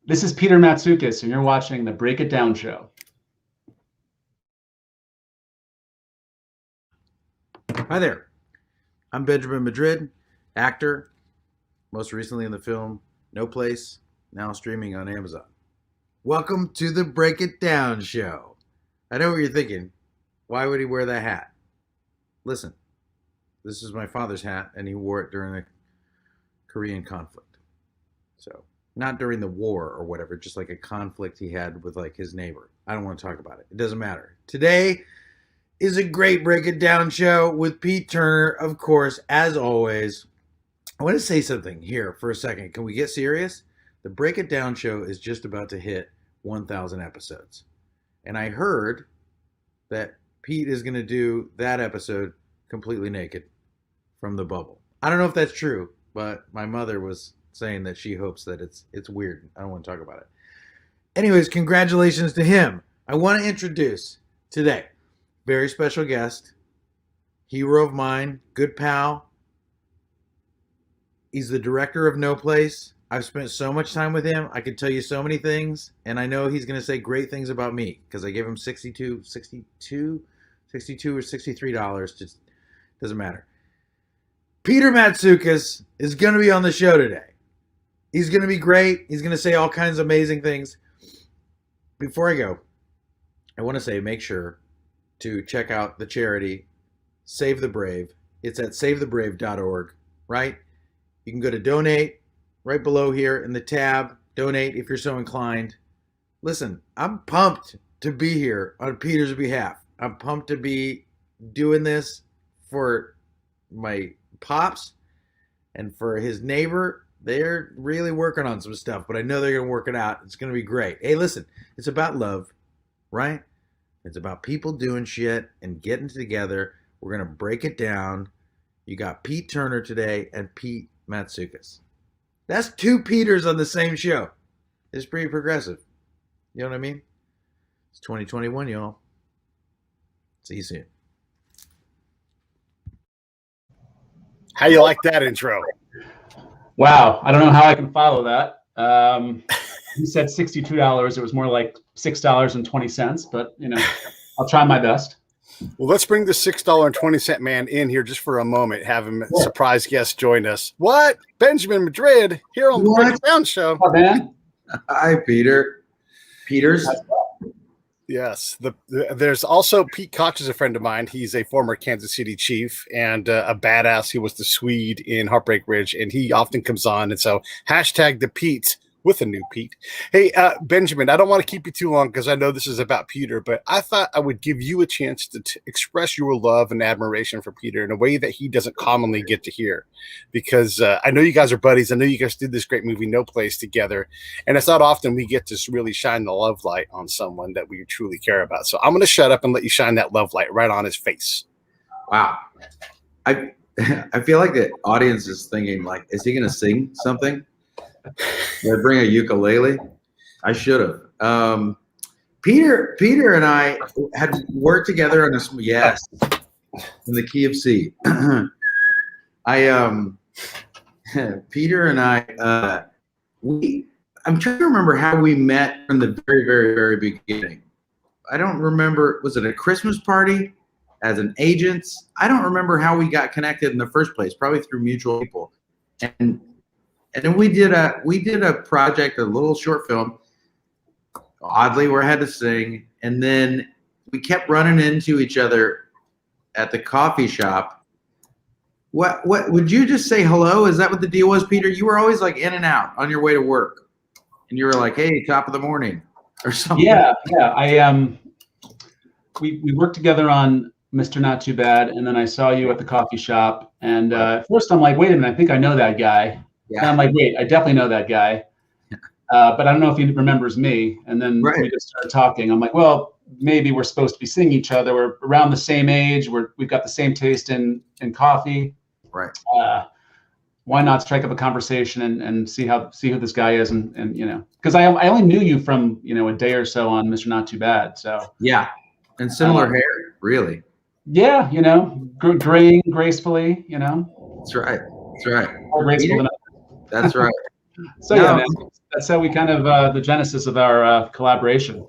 This is Peter Matsoukas, and you're watching the Break It Down Show. Hi there. I'm Benjamin Madrid, actor, most recently in the film No Place, now streaming on Amazon. Welcome to the Break It Down Show. I know what you're thinking. Why would he wear that hat? Listen, this is my father's hat, and he wore it during the Korean conflict. So, not during the war or whatever, just like a conflict he had with like his neighbor. I don't want to talk about it. It doesn't matter. Today is a great Break It Down show with Pete Turner, of course, as always. I want to say something here for a second. Can we get serious? The Break It Down show is just about to hit 1,000 episodes. And I heard that Pete is going to do that episode completely naked from the bubble. I don't know if that's true, but my mother was saying that she hopes that it's weird. I don't want to talk about it. Anyways, congratulations to him. I want to introduce today very special guest, hero of mine, good pal. He's the director of No Place. I've spent so much time with him. I can tell you so many things, and I know he's going to say great things about me because I gave him $62 or $63. Just doesn't matter. Peter Matsoukas is going to be on the show today. He's going to be great. He's going to say all kinds of amazing things. Before I go, I want to say make sure to check out the charity Save the Brave. It's at savethebrave.org, right? You can go to donate right below here in the tab. Donate if you're so inclined. Listen, I'm pumped to be here on Peter's behalf. I'm pumped to be doing this for my pops and for his neighbor. They're really working on some stuff, but I know they're going to work it out. It's going to be great. Hey, listen, it's about love, right? It's about people doing shit and getting together. We're going to break it down. You got Pete Turner today and Pete Matsoukas. That's two Peters on the same show. It's pretty progressive. You know what I mean? It's 2021, y'all. See you soon. How you like that intro? Wow, I don't know how I can follow that. He said $62. It was more like $6.20, but I'll try my best. Well, let's bring the $6.20 man in here just for a moment. Have him surprise guest join us. What? Benjamin Madrid here on the Break It Down Show. Oh, man. Hi, Peter. Peters. Yes. There's also Pete Koch is a friend of mine. He's a former Kansas City Chief and a badass. He was the Swede in Heartbreak Ridge, and he often comes on. And so hashtag the Pete with a new Pete. Hey, Benjamin, I don't want to keep you too long because I know this is about Peter, but I thought I would give you a chance to express your love and admiration for Peter in a way that he doesn't commonly get to hear. Because I know you guys are buddies. I know you guys did this great movie, No Place, together. And it's not often we get to really shine the love light on someone that we truly care about. So I'm going to shut up and let you shine that love light right on his face. Wow. I feel like the audience is thinking, like, is he going to sing something? Did I bring a ukulele? I should have. Peter and I had worked together on this. Yes, in the key of C. Peter and I, I'm trying to remember how we met from the very, very, very beginning. I don't remember. Was it a Christmas party as an agent? I don't remember how we got connected in the first place. Probably through mutual people. And then we did a project, a little short film, oddly, where I had to sing. And then we kept running into each other at the coffee shop. What would you just say hello? Is that what the deal was, Peter? You were always like in and out on your way to work. And you were like, hey, top of the morning or something. Yeah. We worked together on Mr. Not Too Bad, and then I saw you at the coffee shop. And at first I'm like, wait a minute, I think I know that guy. Yeah. And I'm like, wait, I definitely know that guy. But I don't know if he remembers me. And then we just started talking. I'm like, well, maybe we're supposed to be seeing each other. We're around the same age. We've got the same taste in coffee. Right. Why not strike up a conversation and see who this guy is and because I only knew you from a day or so on Mr. Not Too Bad. So yeah, and similar hair, really. Yeah, graying gracefully. That's right. That's right. More graceful than That's right. So yeah, man, that's how we kind of the genesis of our collaboration.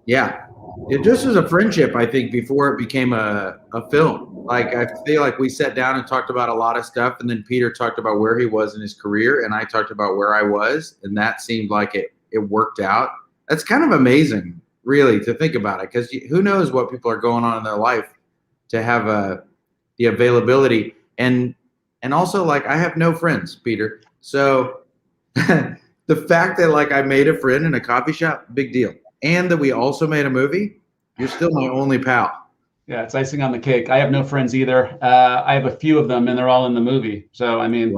Yeah, it just was a friendship, I think, before it became a film. Like, I feel like we sat down and talked about a lot of stuff, and then Peter talked about where he was in his career, and I talked about where I was, and that seemed like it worked out. That's kind of amazing, really, to think about it, because who knows what people are going on in their life to have the availability. And also, like, I have no friends, Peter. So the fact that, like, I made a friend in a coffee shop, big deal. And that we also made a movie, you're still my only pal. Yeah, it's icing on the cake. I have no friends either. I have a few of them, and they're all in the movie. So, I mean,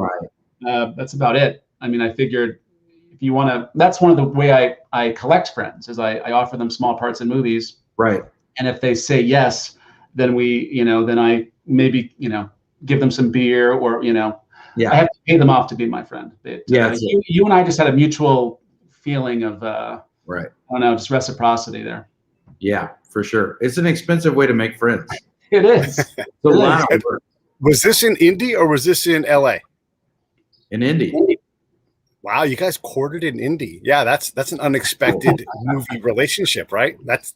that's about it. I mean, I figured if you want to, that's one of the way I collect friends is I offer them small parts in movies. Right. And if they say yes, then then I maybe, give them some beer or, yeah. I have to pay them off to be my friend. You and I just had a mutual feeling of, right. I don't know, just reciprocity there. Yeah, for sure. It's an expensive way to make friends. It is. It's a lot of work. Was this in Indy or was this in LA? In Indy. Wow, you guys courted in Indy. Yeah, that's an unexpected movie relationship, right? That's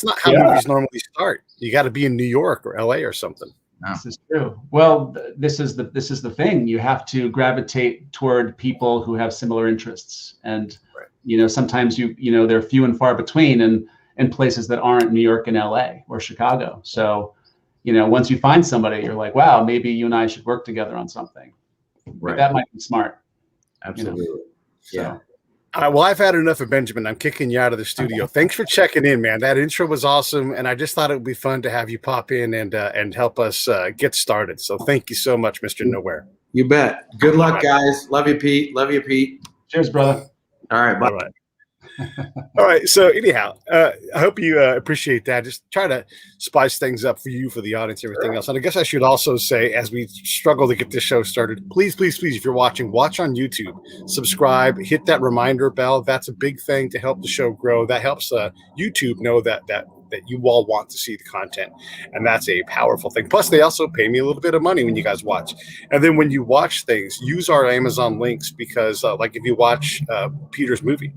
not how movies normally start. You got to be in New York or LA or something. No. This is true. Well, this is the thing. You have to gravitate toward people who have similar interests, and sometimes they're few and far between, in places that aren't New York and LA or Chicago. So, once you find somebody, you're like, wow, maybe you and I should work together on something. Right. That might be smart. Absolutely. Yeah. Well, I've had enough of Benjamin. I'm kicking you out of the studio. Thanks for checking in, man. That intro was awesome, and I just thought it would be fun to have you pop in and help us get started. So thank you so much, Mr. Nowhere. You bet. Good luck, guys. Love you, Pete. Love you, Pete. Cheers, brother. All right. Bye. Bye. All right. So anyhow, I hope you appreciate that. Just try to spice things up for you, for the audience, everything else. And I guess I should also say, as we struggle to get this show started, please, if you're watching, watch on YouTube, subscribe, hit that reminder bell. That's a big thing to help the show grow. That helps YouTube know that you all want to see the content. And that's a powerful thing. Plus, they also pay me a little bit of money when you guys watch. And then when you watch things, use our Amazon links because like if you watch Peter's movie,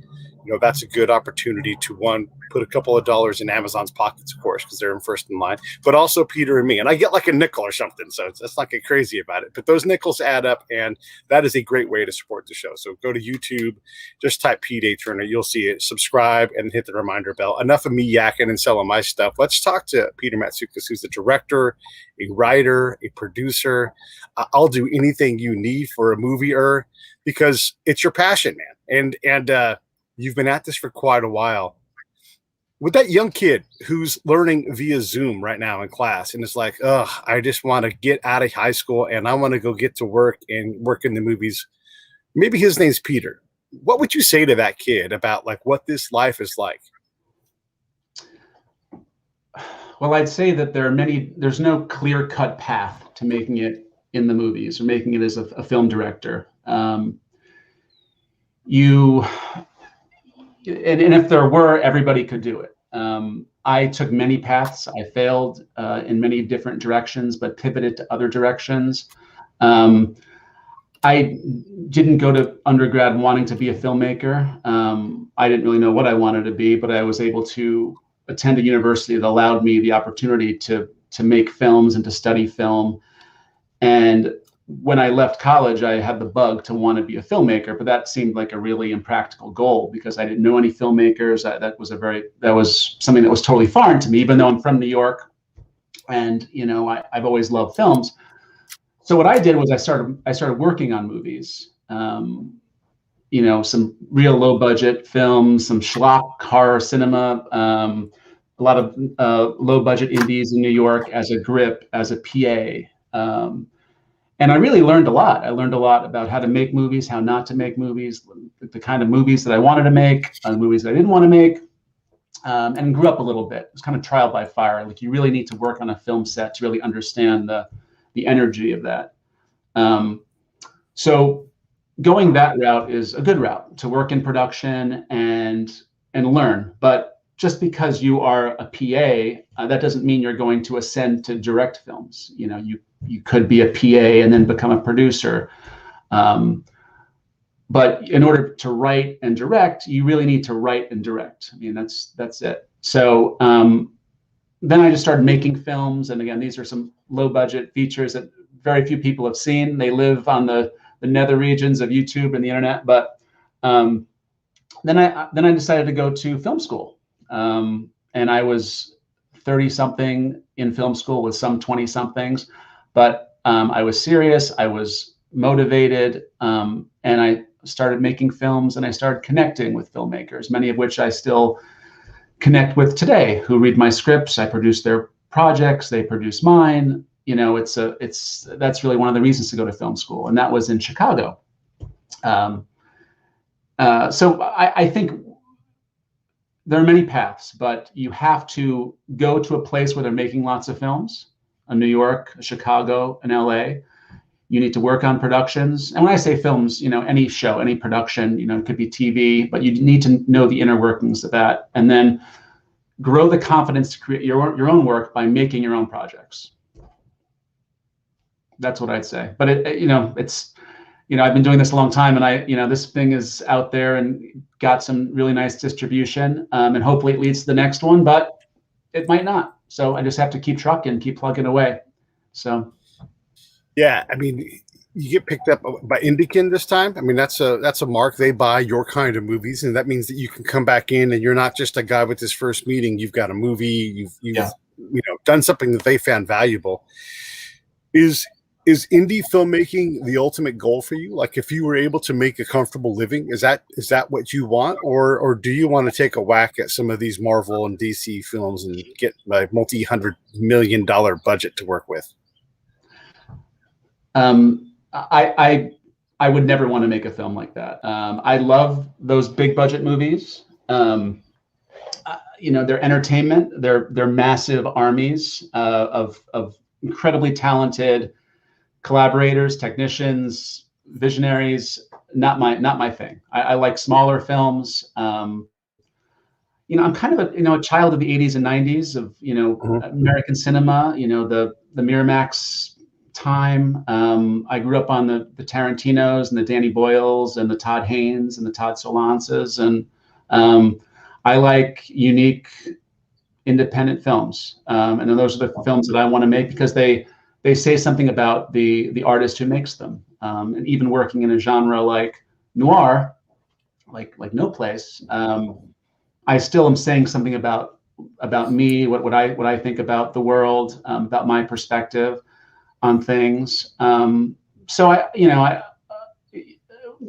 that's a good opportunity to, one, put a couple of dollars in Amazon's pockets, of course, because they're first in line, but also Peter and me. And I get like a nickel or something. So let's not get crazy about it. But those nickels add up, and that is a great way to support the show. So go to YouTube, just type Pete A. Turner. You'll see it. Subscribe and hit the reminder bell. Enough of me yakking and selling my stuff. Let's talk to Peter Matsoukas, who's the director, a writer, a producer. I'll do anything you need for a movie, because it's your passion, man. And you've been at this for quite a while. With that young kid who's learning via Zoom right now in class, and it's like, I just want to get out of high school and I want to go get to work and work in the movies. Maybe his name's Peter. What would you say to that kid about like what this life is like? Well, I'd say that there's no clear-cut path to making it in the movies or making it as a film director. And if there were, everybody could do it. I took many paths. I failed in many different directions, but pivoted to other directions. I didn't go to undergrad wanting to be a filmmaker. I didn't really know what I wanted to be, but I was able to attend a university that allowed me the opportunity to make films and to study film. And when I left college, I had the bug to want to be a filmmaker, but that seemed like a really impractical goal because I didn't know any filmmakers. That was something that was totally foreign to me, even though I'm from New York, and I've always loved films. So what I did was I started working on movies. Some real low budget films, some schlock horror cinema, a lot of low budget indies in New York as a grip, as a PA. And I really learned a lot. I learned a lot about how to make movies, how not to make movies, the kind of movies that I wanted to make, the movies that I didn't want to make, and grew up a little bit. It was kind of trial by fire. Like you really need to work on a film set to really understand the energy of that. So going that route is a good route to work in production and learn. But just because you are a PA, that doesn't mean you're going to ascend to direct films. You could be a PA and then become a producer. but in order to write and direct, you really need to write and direct. I mean, that's it. So then I just started making films. And again, these are some low budget features that very few people have seen. They live on the nether regions of YouTube and the internet. But then I decided to go to film school. And I was 30 something in film school with some 20 somethings, but I was serious, I was motivated, and I started making films, and I started connecting with filmmakers, many of which I still connect with today, who read my scripts. I produce their projects, they produce mine. You know, that's really one of the reasons to go to film school, and that was in Chicago. So I think there are many paths, but you have to go to a place where they're making lots of films, a New York, a Chicago, an LA. You need to work on productions. And when I say films, you know, any show, any production, you know, it could be TV, but you need to know the inner workings of that. And then grow the confidence to create your own work by making your own projects. That's what I'd say. But I've been doing this a long time, and this thing is out there and got some really nice distribution, and hopefully it leads to the next one, but it might not. So I just have to keep trucking, keep plugging away. So. Yeah, I mean, you get picked up by Indican this time. I mean, that's a mark. They buy your kind of movies, and that means that you can come back in, and you're not just a guy with this first meeting. You've got a movie. You've done something that they found valuable. Is indie filmmaking the ultimate goal for you? Like, if you were able to make a comfortable living, is that what you want, or do you want to take a whack at some of these Marvel and DC films and get a multi-$100 million budget to work with? I would never want to make a film like that. I love those big budget movies. They're entertainment. They're massive armies of incredibly talented collaborators, technicians, visionaries. Not my thing. I like smaller films. I'm kind of a child of the 80s and 90s of American cinema. The Miramax time. I grew up on the Tarantinos and the Danny Boyles and the Todd Haynes and the Todd Solances, and I like unique independent films, and those are the films that I want to make because they say something about the artist who makes them, and even working in a genre like noir, like No Place, I still am saying something about me, what I think about the world, about my perspective on things. So I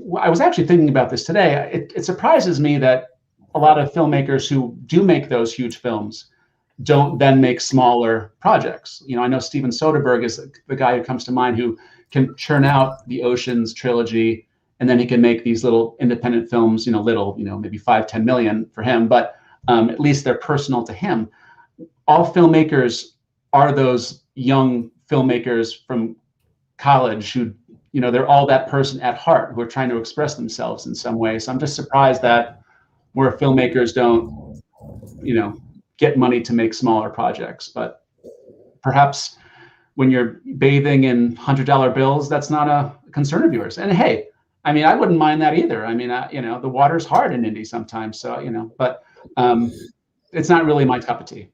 was actually thinking about this today. It surprises me that a lot of filmmakers who do make those huge films don't then make smaller projects. I know Steven Soderbergh is the guy who comes to mind, who can churn out the Ocean's trilogy, and then he can make these little independent films, maybe 5-10 million for him, but at least they're personal to him. All filmmakers are those young filmmakers from college who, they're all that person at heart who are trying to express themselves in some way. So I'm just surprised that where filmmakers don't, get money to make smaller projects. But perhaps when you're bathing in $100 bills, that's not a concern of yours. And hey, I mean, I wouldn't mind that either. I mean, the water's hard in indie sometimes. So, but it's not really my cup of tea.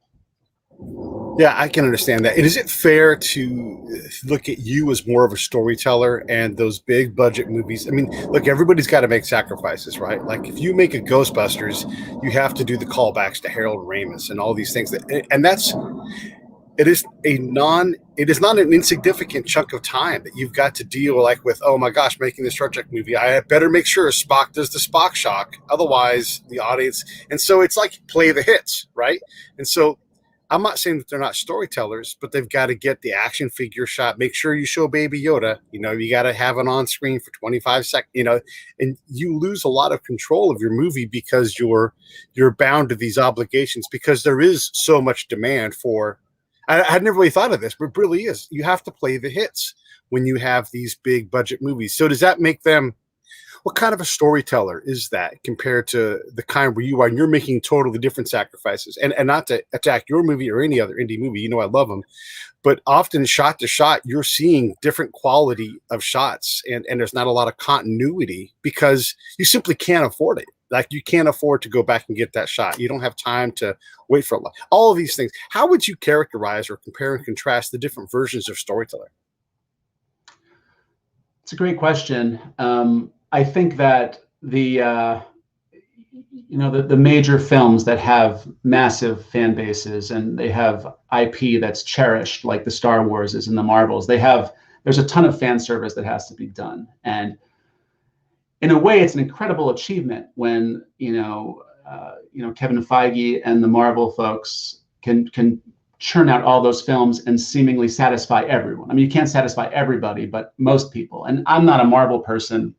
Yeah, I can understand that. And is it fair to look at you as more of a storyteller and those big budget movies? I mean, look, everybody's got to make sacrifices, right? Like if you make a Ghostbusters, you have to do the callbacks to Harold Ramis and all these things. It is not an insignificant chunk of time that you've got to deal with, oh my gosh, making this Star Trek movie, I better make sure Spock does the Spock shock. Otherwise the audience, and so it's like play the hits, right? And so I'm not saying that they're not storytellers, but they've got to get the action figure shot. Make sure you show Baby Yoda. You got to have it on screen for 25 seconds. And you lose a lot of control of your movie because you're bound to these obligations because there is so much demand for. I had never really thought of this, but it really is. You have to play the hits when you have these big budget movies. So does that make them? What kind of a storyteller is that compared to the kind where you are, and you're making totally different sacrifices? And not to attack your movie or any other indie movie, I love them, but often shot to shot, you're seeing different quality of shots, and there's not a lot of continuity because you simply can't afford it. Like, you can't afford to go back and get that shot. You don't have time to wait for all of these things. How would you characterize or compare and contrast the different versions of storytelling? It's a great question. I think that the major films that have massive fan bases and they have IP that's cherished, like the Star Warses and the Marvels, there's a ton of fan service that has to be done. And in a way, it's an incredible achievement when Kevin Feige and the Marvel folks can churn out all those films and seemingly satisfy everyone. I mean, you can't satisfy everybody, but most people. And I'm not a Marvel person,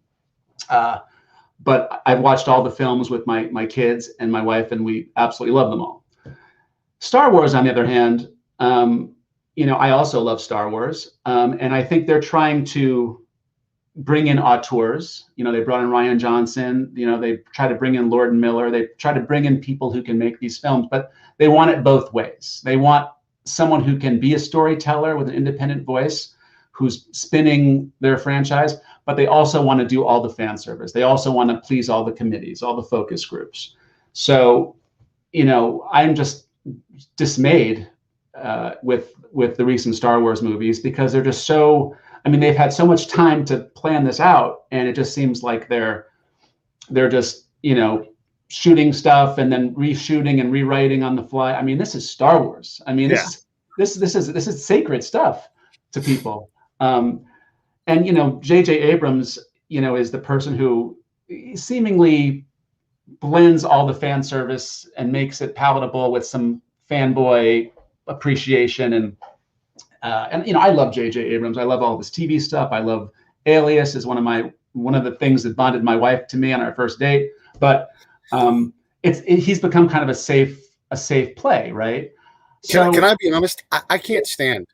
but I've watched all the films with my kids and my wife, and we absolutely love them all. Star Wars, on the other hand, I also love Star Wars, and I think they're trying to bring in auteurs. They brought in Rian Johnson. They try to bring in Lord and Miller. They try to bring in people who can make these films, but they want it both ways. They want someone who can be a storyteller with an independent voice, who's spinning their franchise, but they also want to do all the fan service. They also want to please all the committees, all the focus groups. So, I'm just dismayed with the recent Star Wars movies, because they're just so, they've had so much time to plan this out, and it just seems like they're just, shooting stuff and then reshooting and rewriting on the fly. This is Star Wars. This is sacred stuff to people. And J.J. Abrams, is the person who seemingly blends all the fan service and makes it palatable with some fanboy appreciation. And I love J.J. Abrams. I love all this TV stuff. I love Alias is one of the things that bonded my wife to me on our first date. But he's become kind of a safe play, right? So can I be honest? I can't stand.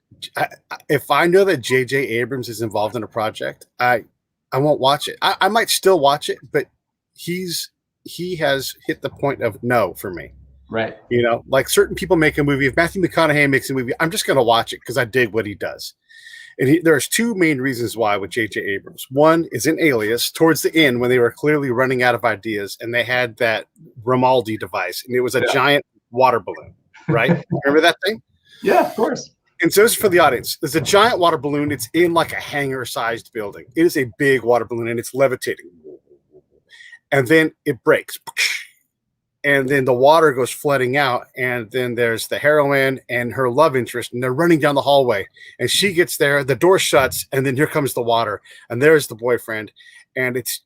If I know that J.J. Abrams is involved in a project, I won't watch it. I might still watch it, but he has hit the point of no for me. Right. Like certain people make a movie. If Matthew McConaughey makes a movie, I'm just going to watch it because I dig what he does. And there's two main reasons why with J.J. Abrams. One is in Alias, towards the end when they were clearly running out of ideas, and they had that Grimaldi device, and it was a giant water balloon, right? Remember that thing? Yeah, of course. And so this is for the audience. There's a giant water balloon. It's in like a hangar-sized building. It is a big water balloon, and it's levitating. And then it breaks. And then the water goes flooding out, and then there's the heroine and her love interest, and they're running down the hallway. And she gets there, the door shuts, and then here comes the water, and there's the boyfriend, and it's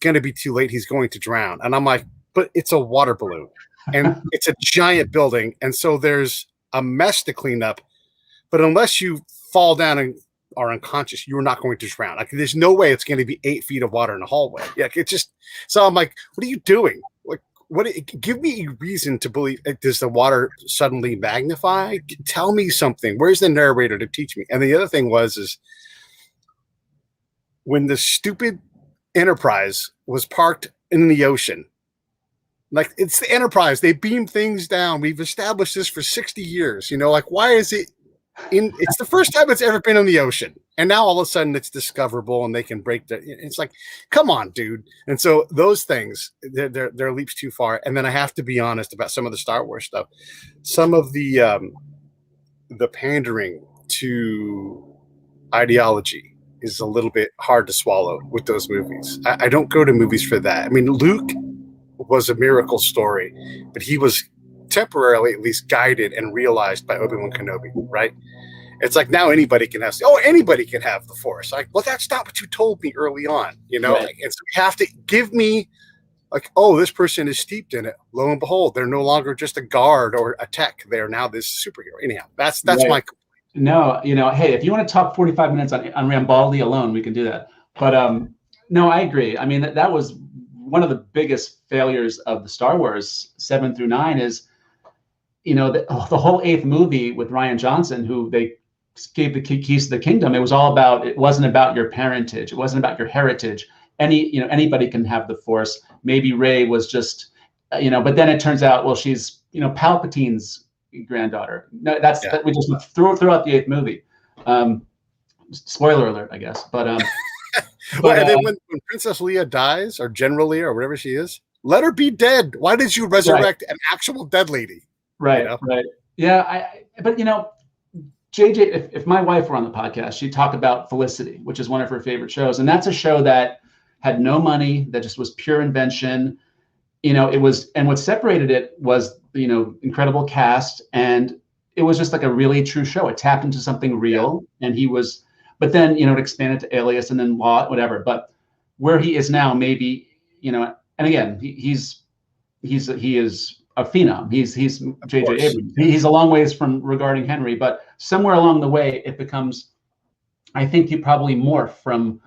going to be too late. He's going to drown. And I'm like, but it's a water balloon, and it's a giant building, and so there's a mess to clean up. But unless you fall down and are unconscious, you're not going to drown. Like, there's no way it's going to be 8 feet of water in the hallway. Yeah, so I'm like, what are you doing? Give me a reason to believe. Does the water suddenly magnify? Tell me something. Where's the narrator to teach me? And the other thing is when the stupid Enterprise was parked in the ocean. Like, it's the Enterprise. They beam things down. We've established this for 60 years. Why is it it's the first time it's ever been in the ocean, and now all of a sudden it's discoverable and they can break it's like, come on, dude. And so those things, they're leaps too far. And then I have to be honest about some of the Star Wars stuff. Some of the pandering to ideology is a little bit hard to swallow with those movies. I don't go to movies for that. Luke was a miracle story, but he was temporarily at least guided and realized by Obi-Wan Kenobi, right? It's like now anybody can have the Force. Like, well, that's not what you told me early on, Right. And so you have to give me like, oh, this person is steeped in it. Lo and behold, they're no longer just a guard or a tech. They're now this superhero. Anyhow, that's right. My complaint. No, hey, if you want to talk 45 minutes on Rambaldi alone, we can do that. But no, I agree. That was one of the biggest failures of the Star Wars 7 through 9 is, the whole 8th movie with Rian Johnson, who they gave the keys to the kingdom. It wasn't about your parentage. It wasn't about your heritage. anybody can have the Force. Maybe Rey was just, but then it turns out, well, she's, Palpatine's granddaughter. No, that we just throughout the 8th movie. Spoiler alert, I guess. But and then when Princess Leia dies, or General Leia, or whatever she is, let her be dead. Why did you resurrect an actual dead lady? Right, right. Yeah, but JJ, if my wife were on the podcast, she'd talk about Felicity, which is one of her favorite shows. And that's a show that had no money, that just was pure invention. It was, and what separated it was, incredible cast. And it was just like a really true show. It tapped into something real. And but then, it expanded to Alias and then Law, whatever. But where he is now, maybe, and again, he is a phenom. He's J.J. Abrams. He's a long ways from regarding Henry, but somewhere along the way, it becomes, I think you probably morph from,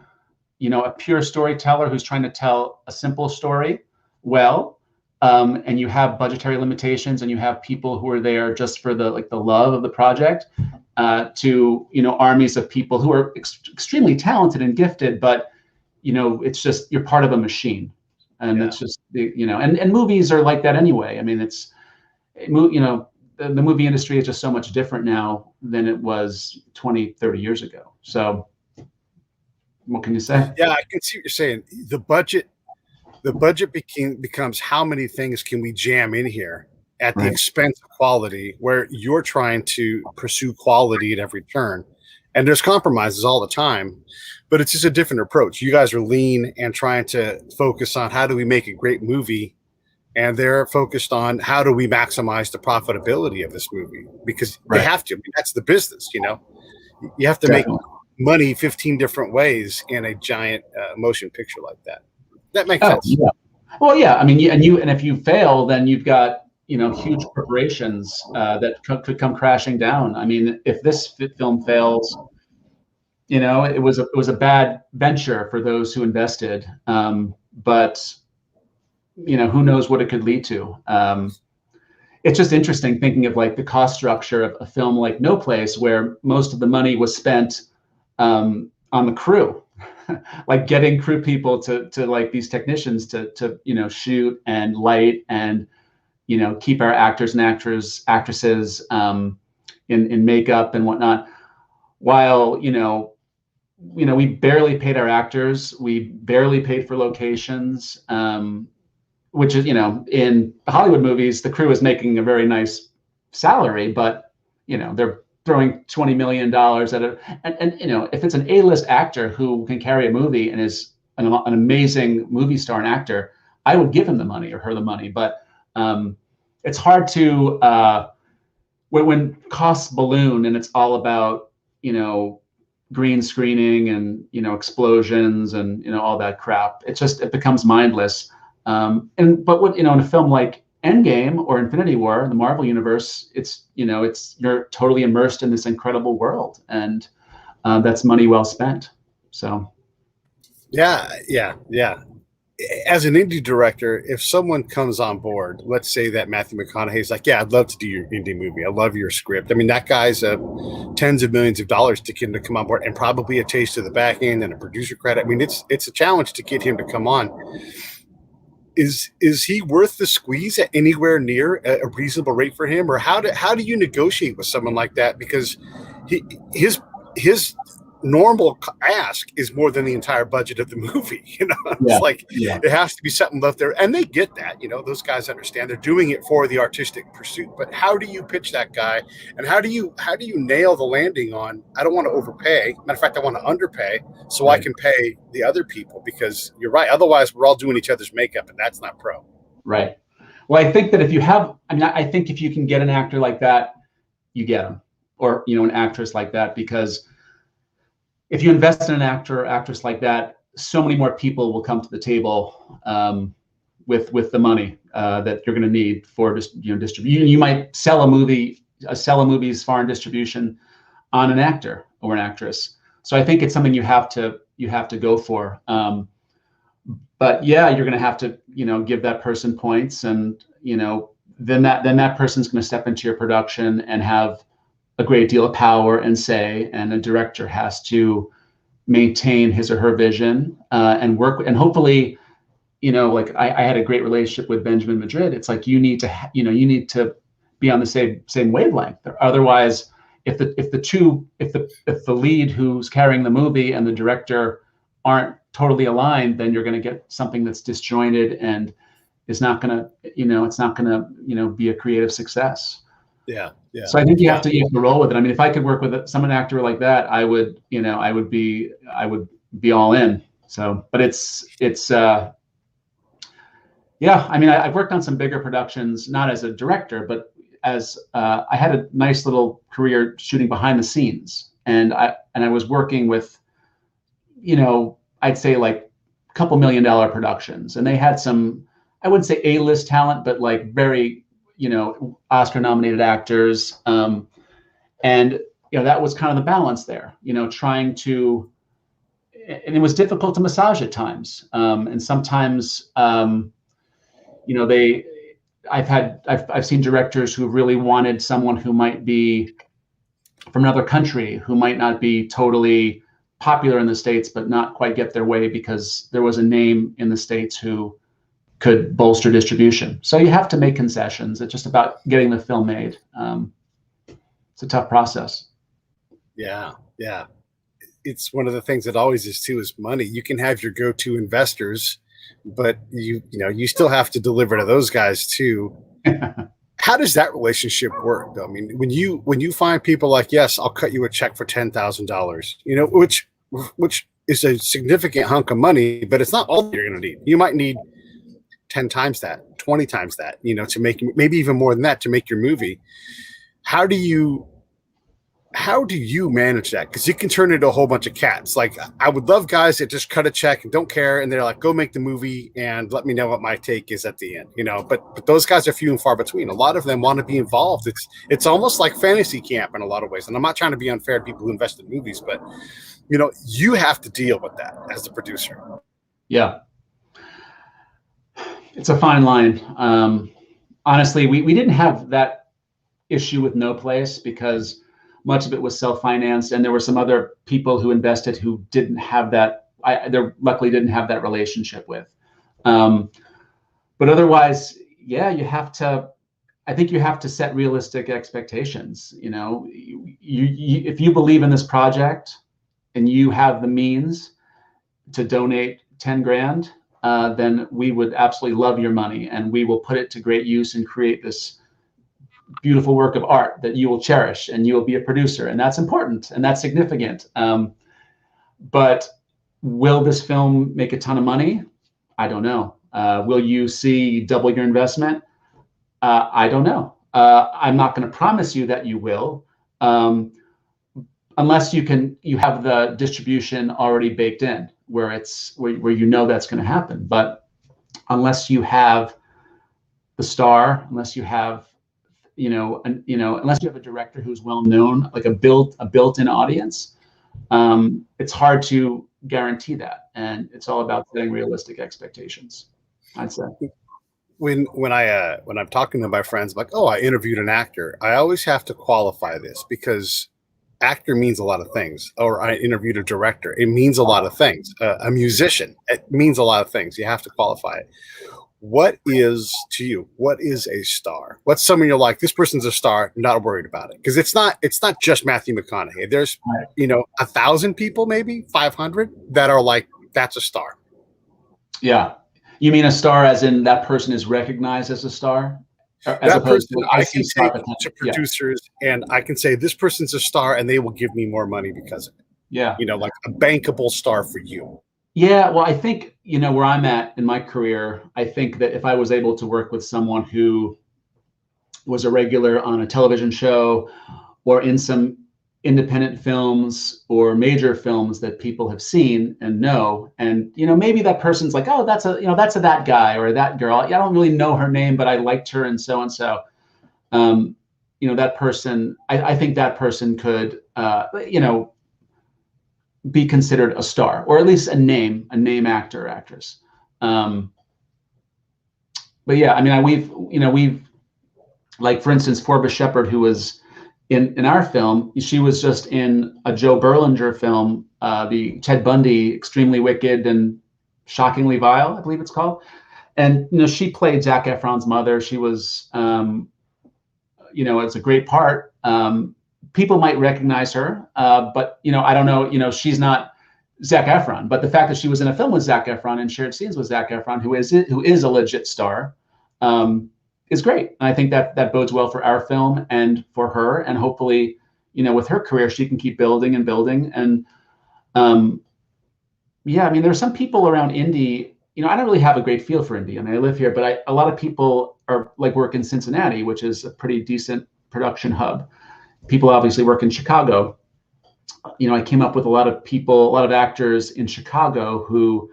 a pure storyteller who's trying to tell a simple story well, and you have budgetary limitations and you have people who are there just for the love of the project, to, armies of people who are extremely talented and gifted, but, it's just, you're part of a machine. And it's just, and movies are like that anyway. I mean, the movie industry is just so much different now than it was 20, 30 years ago. So what can you say? Yeah, I can see what you're saying. The budget becomes how many things can we jam in here at the expense of quality, where you're trying to pursue quality at every turn. And there's compromises all the time, but it's just a different approach. You guys are lean and trying to focus on how do we make a great movie, and they're focused on how do we maximize the profitability of this movie, because they have to. I mean, that's the business, you have to make money 15 different ways in a giant motion picture like that. That makes sense. Yeah. Well, yeah. I mean, and if you fail, then you've got huge corporations that could come crashing down. I mean, if this film fails, it was a bad venture for those who invested. But who knows what it could lead to. It's just interesting thinking of the cost structure of a film like No Place, where most of the money was spent on the crew, like getting crew people to these technicians to shoot and light and keep our actors and actresses in makeup and whatnot, while we barely paid our actors, we barely paid for locations, which is in Hollywood movies the crew is making a very nice salary, but they're throwing $20 million at it, and if it's an A-list actor who can carry a movie and is an amazing movie star and actor, I would give him the money or her the money, but it's hard to when costs balloon and it's all about green screening and explosions and all that crap. It becomes mindless. But what in a film like Endgame or Infinity War, the Marvel universe, it's you're totally immersed in this incredible world, and that's money well spent. So yeah. As an indie director, if someone comes on board, let's say that Matthew McConaughey's like, yeah, I'd love to do your indie movie. I love your script. I mean, that guy's tens of millions of dollars to get him to come on board, and probably a taste of the back end and a producer credit. I mean, it's a challenge to get him to come on. Is he worth the squeeze at anywhere near a reasonable rate for him? Or how do you negotiate with someone like that? Because his normal ask is more than the entire budget of the movie. It has to be something left there, and they get that. Those guys understand they're doing it for the artistic pursuit. But how do you pitch that guy, and how do you nail the landing on, I don't want to overpay, matter of fact, I want to underpay so I can pay the other people? Because you're right, otherwise we're all doing each other's makeup, and that's not pro. Right. Well, I think that I think if you can get an actor like that, you get them, or an actress like that, because if you invest in an actor or actress like that, so many more people will come to the table with the money that you're going to need for distribution. You might sell a movie's foreign distribution on an actor or an actress. So I think it's something you have to go for. But yeah, you're going to have to give that person points, and then that person's going to step into your production and have a great deal of power and say, and a director has to maintain his or her vision and work, and hopefully, like I had a great relationship with Benjamin Madrid. It's like you need to be on the same wavelength. Otherwise, if the lead who's carrying the movie and the director aren't totally aligned, then you're going to get something that's disjointed and is not going to be a creative success. Yeah. So I think you have to roll with it. I mean, if I could work with an actor like that, I would be all in. So, but it's yeah. I mean, I've worked on some bigger productions, not as a director, but as I had a nice little career shooting behind the scenes, and I was working with, I'd say like a couple $1 million productions, and they had some, I wouldn't say A-list talent, but like very, Oscar-nominated actors, and that was kind of the balance there. Trying to, and it was difficult to massage at times, and sometimes, I've seen directors who really wanted someone who might be from another country, who might not be totally popular in the States, but not quite get their way because there was a name in the States who could bolster distribution. So you have to make concessions. It's just about getting the film made. It's a tough process. Yeah. It's one of the things that always is too, is money. You can have your go-to investors, but you still have to deliver to those guys too. How does that relationship work though? I mean, when you find people like, yes, I'll cut you a check for $10,000, which is a significant hunk of money, but it's not all you're going to need. You might need 10 times that, 20 times that, to make, maybe even more than that, to make your movie. How do you manage that? Because you can turn into a whole bunch of cats. Like, I would love guys that just cut a check and don't care, and they're like, go make the movie and let me know what my take is at the end, but those guys are few and far between. A lot of them want to be involved. It's almost like fantasy camp in a lot of ways. And I'm not trying to be unfair to people who invest in movies, but you have to deal with that as a producer. Yeah. It's a fine line. Honestly, we didn't have that issue with No Place because much of it was self-financed, and there were some other people who invested who didn't have that. They luckily didn't have that relationship with. But otherwise, yeah, I think you have to set realistic expectations. If you believe in this project and you have the means to donate 10 grand, then we would absolutely love your money, and we will put it to great use and create this beautiful work of art that you will cherish, and you will be a producer, and that's important and that's significant. But will this film make a ton of money? I don't know. Will you see double your investment? I don't know. I'm not going to promise you that you will, unless you have the distribution already baked in, where that's going to happen. But unless you have the star, unless you have unless you have a director who's well known, like a built-in audience, it's hard to guarantee that. And it's all about setting realistic expectations, I'd say. When I'm talking to my friends, like, oh, I interviewed an actor, I always have to qualify this, because actor means a lot of things. Or I interviewed a director, it means a lot of things. A musician, it means a lot of things. You have to qualify it. What is, to you, what is a star? What's someone you're like, this person's a star, not worried about it? Because it's not just Matthew McConaughey. There's 1,000 people, maybe 500, that are like, that's a star. Yeah. You mean a star as in that person is recognized as a star? As that person I can take to producers, and I can say, this person's a star, and they will give me more money because of it. Yeah. Like a bankable star for you. Yeah, well, I think, where I'm at in my career, I think that if I was able to work with someone who was a regular on a television show or in some independent films or major films that people have seen and know, and, maybe that person's like, oh, that's that guy or that girl. I don't really know her name, but I liked her and so. That person, I think that person could, be considered a star, or at least a name actor or actress. But yeah, I mean, we've like, for instance, Forbes Shepherd, who was in our film, she was just in a Joe Berlinger film, the Ted Bundy, Extremely Wicked and Shockingly Vile, I believe it's called. And, you know, she played Zac Efron's mother. She was, you know, it's a great part. People might recognize her, but, you know, I don't know, you know, she's not Zac Efron, but the fact that she was in a film with Zac Efron and shared scenes with Zac Efron, who is a legit star, is great. And I think that bodes well for our film and for her. And hopefully, you know, with her career, she can keep building and building. And yeah, I mean, there are some people around indie, you know, I don't really have a great feel for indie. I mean, I live here, but a lot of people are like work in Cincinnati, which is a pretty decent production hub. People obviously work in Chicago. You know, I came up with a lot of people, a lot of actors in Chicago who,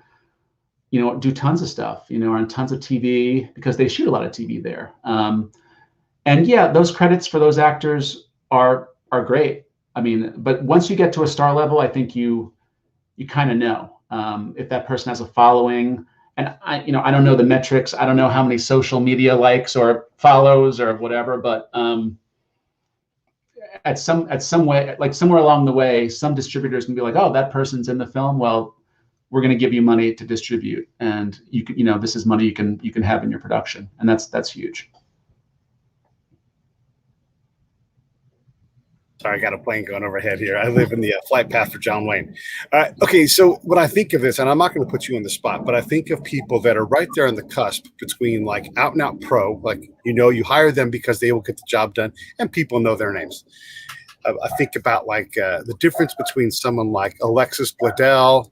you know, do tons of stuff, you know, are on tons of TV because they shoot a lot of TV there. And yeah, those credits for those actors are great. I mean, but once you get to a star level, I think you kind of know if that person has a following. And you know, I don't know the metrics. I don't know how many social media likes or follows or whatever, but at some way, like somewhere along the way, some distributors can be like, oh, that person's in the film. Well, we're going to give you money to distribute, and you can, you know, this is money you can have in your production, and that's huge. Sorry, I got a plane going overhead here. I live in the flight path for John Wayne. Okay, so when I think of this, and I'm not going to put you on the spot, but I think of people that are right there on the cusp between like out and out pro, like, you know, you hire them because they will get the job done, and people know their names. I think about like the difference between someone like Alexis Bledel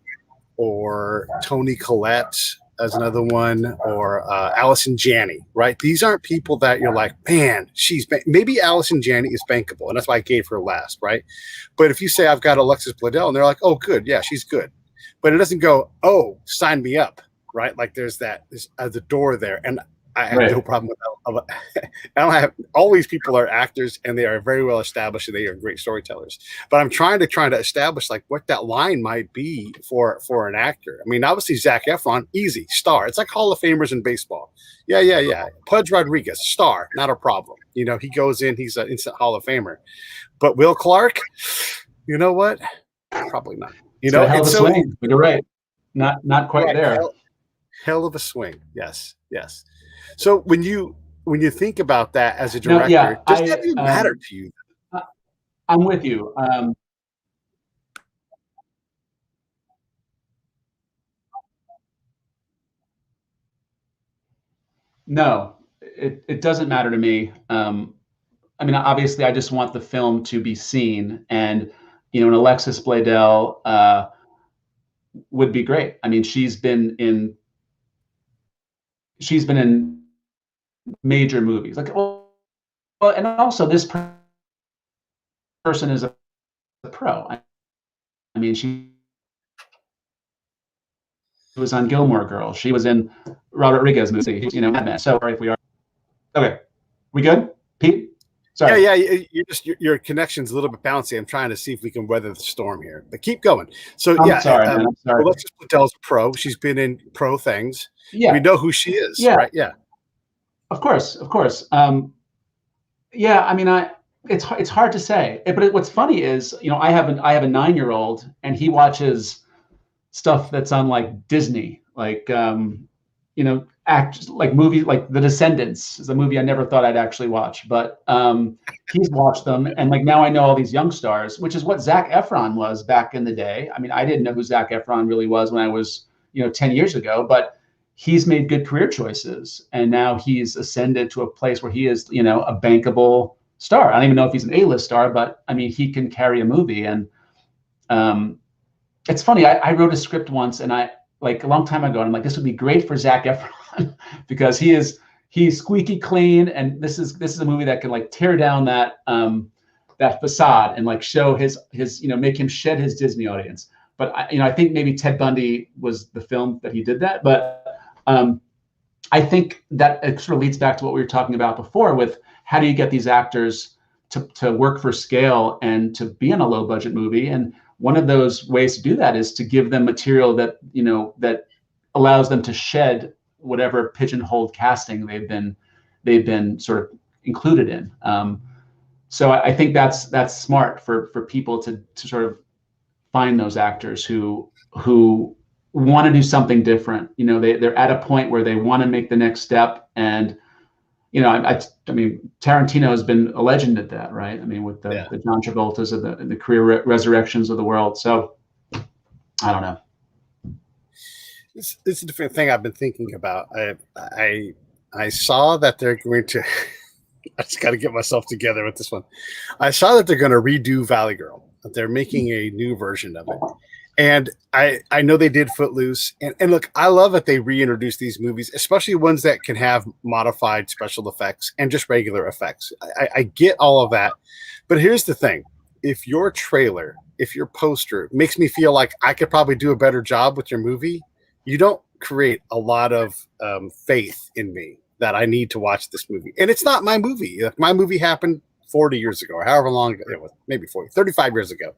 or Toni Collette as another one, or Allison Janney, right? These aren't people that you're like, man, maybe Allison Janney is bankable, and that's why I gave her last, right? But if you say I've got Alexis Bledel, and they're like, oh, good, yeah, she's good, but it doesn't go, oh, sign me up, right? Like there's the door there, and I have no problem with that. I don't have, all these people are actors and they are very well established and they are great storytellers. But I'm trying to establish like what that line might be for an actor. I mean, obviously Zac Efron, easy, star. It's like Hall of Famers in baseball. Yeah. Pudge Rodriguez, star, not a problem. You know, he goes in, he's an instant Hall of Famer. But Will Clark, you know what? Probably not. You know, hell of a swing. You're right. Not quite there. Hell of a swing. Yes. So when you think about that as a director, does that even matter to you? I'm with you. No, it doesn't matter to me. I mean, obviously, I just want the film to be seen, and you know, an Alexis Bledel would be great. I mean, she's been in major movies, like, well, and also this person is a pro. I mean, she was on Gilmore Girls. She was in Robert Rodriguez movie, you know, Mad Men. So, sorry if we are. Okay, we good, Pete? Sorry. Yeah. Your connection's a little bit bouncy. I'm trying to see if we can weather the storm here, but keep going. So I'm sorry. Alexis Bledel's a pro. She's been in pro things. Yeah, we know who she is. Yeah, right. Yeah, of course. Yeah, I mean, it's hard to say. But what's funny is, you know, I have a 9-year-old, and he watches stuff that's on like Disney, like you know, like movies like The Descendants is a movie I never thought I'd actually watch, but he's watched them, and like now I know all these young stars, which is what Zac Efron was back in the day. I mean, I didn't know who Zac Efron really was when I was, you know, 10 years ago, but he's made good career choices, and now he's ascended to a place where he is, you know, a bankable star. I don't even know if he's an A-list star, but I mean, he can carry a movie. And it's funny, I wrote a script once, and I, like a long time ago, and I'm like, this would be great for Zac Efron because he's squeaky clean, and this is a movie that can like tear down that facade and like show his you know, make him shed his Disney audience. But I think maybe Ted Bundy was the film that he did that. But I think that it sort of leads back to what we were talking about before with how do you get these actors to work for scale and to be in a low budget movie. And one of those ways to do that is to give them material that, you know, that allows them to shed whatever pigeonholed casting they've been sort of included in. So I think that's smart for people to sort of find those actors who want to do something different. You know, they're at a point where they want to make the next step. And, you know, I mean, Tarantino has been a legend at that, right? I mean, with the John Travoltas and the career resurrections of the world. So I don't know. It's a different thing I've been thinking about. I saw that they're going to. I just got to get myself together with this one. I saw that they're going to redo Valley Girl. That they're making a new version of it, and I know they did Footloose. And look, I love that they reintroduce these movies, especially ones that can have modified special effects and just regular effects. I get all of that, but here's the thing: if your trailer, if your poster makes me feel like I could probably do a better job with your movie, you don't create a lot of faith in me that I need to watch this movie. And it's not my movie. Like, my movie happened 40 years ago, or however long it was, maybe 40, 35 years ago.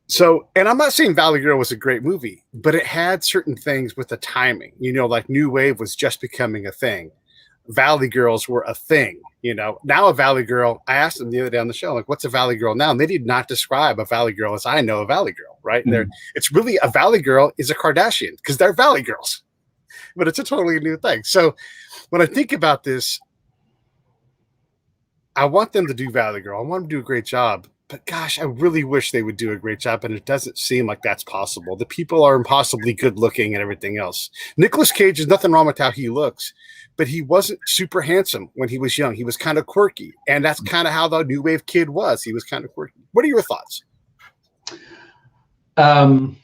So, and I'm not saying Valley Girl was a great movie, but it had certain things with the timing, you know, like New Wave was just becoming a thing. Valley Girls were a thing, you know. Now a Valley Girl, I asked them the other day on the show, like, what's a Valley Girl now? And they did not describe a Valley Girl as I know a Valley Girl, right? Mm-hmm. It's really a Valley Girl is a Kardashian because they're Valley Girls, but it's a totally new thing. So when I think about this, I want them to do Valley Girl. I want them to do a great job, but gosh, I really wish they would do a great job. And it doesn't seem like that's possible. The people are impossibly good looking and everything else. Nicolas Cage, is nothing wrong with how he looks, but he wasn't super handsome when he was young. He was kind of quirky. And that's kind of how the New Wave kid was. He was kind of quirky. What are your thoughts? I'm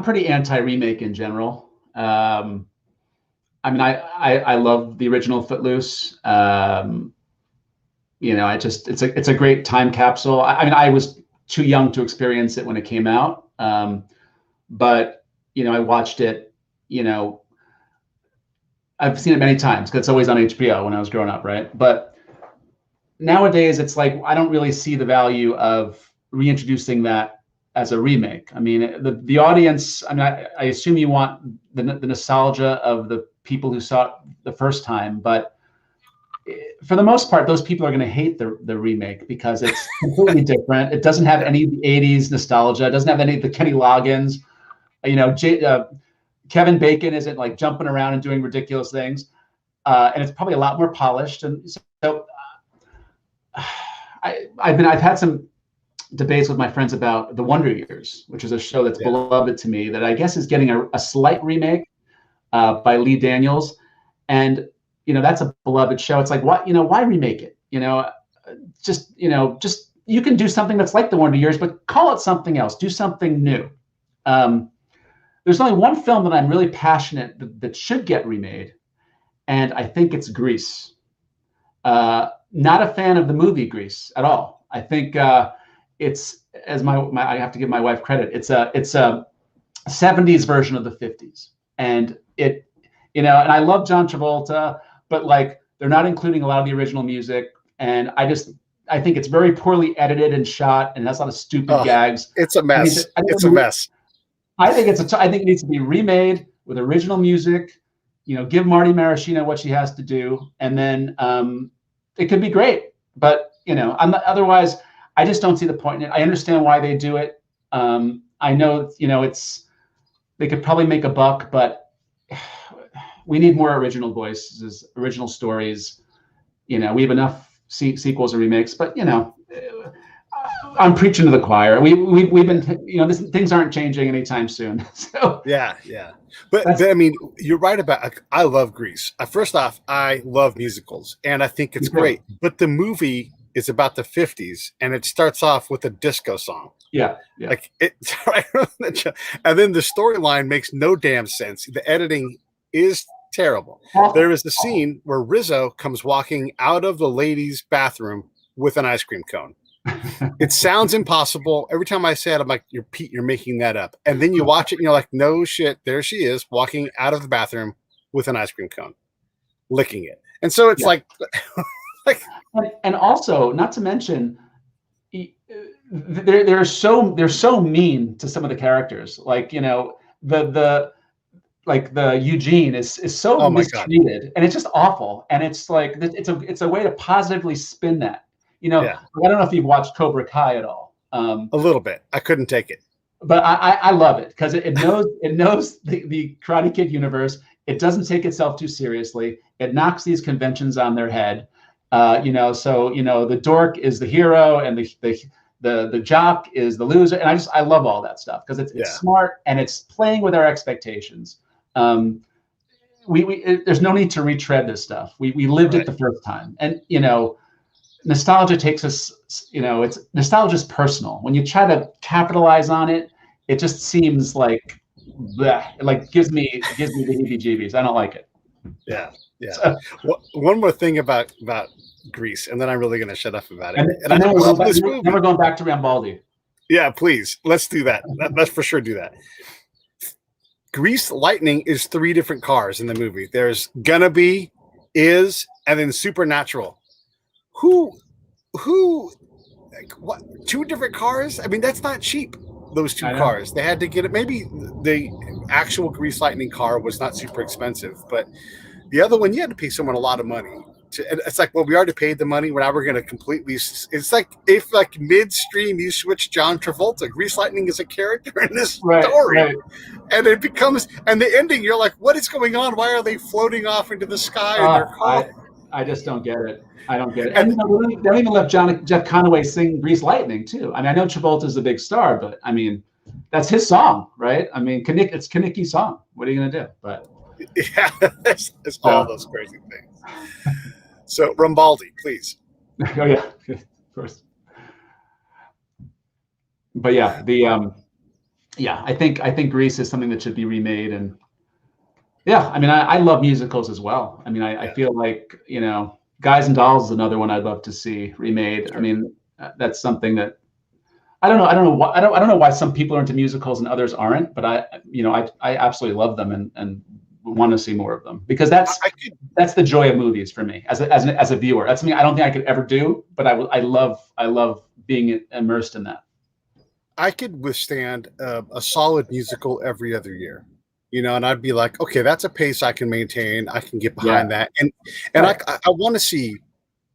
pretty anti-remake in general. I mean, I love the original Footloose. You know, it's a great time capsule. I mean, I was too young to experience it when it came out. But, you know, I watched it, you know, I've seen it many times because it's always on HBO when I was growing up, right? But nowadays, it's like I don't really see the value of reintroducing that as a remake. I mean, the audience, I mean, I assume you want the nostalgia of the people who saw it the first time, but for the most part, those people are going to hate the remake because it's completely different. It doesn't have any 80s nostalgia. It doesn't have any of the Kenny Loggins. You know, Kevin Bacon isn't like jumping around and doing ridiculous things. And it's probably a lot more polished. And so I've had some debates with my friends about The Wonder Years, which is a show that's beloved to me that I guess is getting a slight remake by Lee Daniels. And, you know, that's a beloved show. It's like, why remake it? You know, just you can do something that's like The Wonder Years, but call it something else. Do something new. There's only one film that I'm really passionate that should get remade, and I think it's Grease. Not a fan of the movie Grease at all. I think it's, as I have to give my wife credit, it's a 70s version of the 50s, and it, you know, and I love John Travolta, but like they're not including a lot of the original music, and I think it's very poorly edited and shot, and has a lot of stupid gags. It's a mess. It's a mess. I think it needs to be remade with original music. You know, give Marty Maraschino what she has to do, and then it could be great. But you know, otherwise, I just don't see the point in it. I understand why they do it. I know, you know, they could probably make a buck, but we need more original voices, original stories. You know, we have enough sequels or remakes, but you know, I'm preaching to the choir. We've been, you know, things aren't changing anytime soon. So yeah. But I mean, you're right about. I love Grease. First off, I love musicals, and I think it's great. But the movie is about the 50s, and it starts off with a disco song. Yeah. Like it, and then the storyline makes no damn sense. The editing is terrible. There is the scene where Rizzo comes walking out of the ladies' bathroom with an ice cream cone. It sounds impossible. Every time I say it, I'm like, you're making that up. And then you watch it and you're like, no shit, there she is walking out of the bathroom with an ice cream cone, licking it. And so it's like and also, not to mention, they're so mean to some of the characters. Like, you know, like the Eugene is so Oh my God. mistreated, and it's just awful. And it's like it's a way to positively spin that. You know, Yeah. I don't know if you've watched Cobra Kai at all. A little bit. I couldn't take it. But I love it because it knows the Karate Kid universe. It doesn't take itself too seriously. It knocks these conventions on their head. You know, so you know the dork is the hero, and the jock is the loser. And I love all that stuff because it's smart and it's playing with our expectations. There's no need to retread this stuff. We lived it the first time, and you know, nostalgia takes us. You know, nostalgia is personal. When you try to capitalize on it, it just seems like bleh, like gives me the heebie-jeebies. I don't like it. Yeah. So, one more thing about Grease, and then I'm really going to shut up about it. And I love this movie. Then we're going back to Rambaldi. Yeah, please. Let's do that. Let's for sure do that. Grease Lightning is 3 different cars in the movie. There's Gonna Be, Is, and then Supernatural. Who like what? 2 different cars? I mean, that's not cheap. Those 2 cars. They had to get it. Maybe the actual Grease Lightning car was not super expensive, but the other one, you had to pay someone a lot of money. It's like, well, we already paid the money. Now we're going to completely. It's like if like midstream you switch John Travolta. Grease Lightning is a character in this story, and it becomes. And the ending, you're like, what is going on? Why are they floating off into the sky in their car? I just don't get it. I don't get it. And they don't even let Jeff Conaway sing Grease Lightning too. I mean, I know Travolta's a big star, but I mean, that's his song, right? I mean, it's Kanicki's song. What are you going to do? But yeah, it's all those crazy things. So Rambaldi, please. Oh yeah, of course. But yeah, I think Grease is something that should be remade, and yeah, I mean, I love musicals as well. I mean, I feel like, you know, Guys and Dolls is another one I'd love to see remade. I mean, that's something that I don't know why some people are into musicals and others aren't, but I absolutely love them and want to see more of them because that's the joy of movies for me as a viewer. That's something I don't think I could ever do, but I love being immersed in that. I could withstand a solid musical every other year, you know, and I'd be like, okay, that's a pace I can maintain. I can get behind that, and I want to see.